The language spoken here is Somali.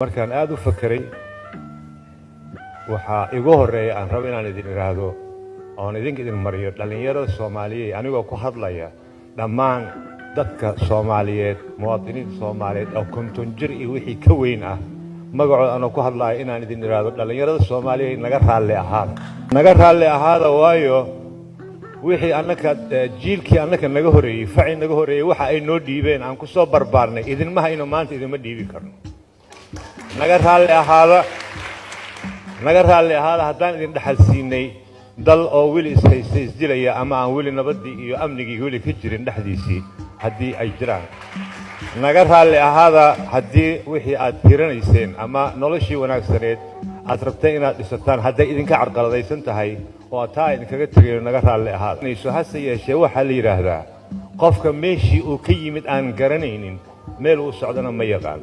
markaan aad u fakiray waxa igu horeeyay aan rabo inaan idin iraahdo oo idin mariyo dhalinyarada Soomaaliyeed anigoo ku hadlaya dhammaan dadka Soomaaliyeed muwaadiniinta Soomaaliyeed oo konton jir iyo wixii ka weyn ah magacooda aan ku hadlayo inaan idin iraahdo dhalinyarada Soomaaliyeed naga raalli ahaada waayo wixii annaka jiilkii annaka naga horeeyay facay naga horeeyay waxa ay noo dhiibeen aan ku soo barbaarnay idin ma hayno maanta idin ma dhiibi karno naga raalli ahaada haddaan idin dhaxal siinay dal oo wili isdilaya ama aan wili nabadii iyo amnigii wili ka jirin dhaxdiisii haddii ay jiraan naga raalli ahaada haddii wixii aad tiranayseen ama noloshii wanaagsaneed aad rabtay inaad dhisataan hadday idinka carqaladaysan tahay oo taa idinkaga tagayo naga raalli ahaada hase yeeshee waxaa la yidhaahdaa qofka meeshii uu ka yimid aan garanaynin meel uu socdana ma yaqaan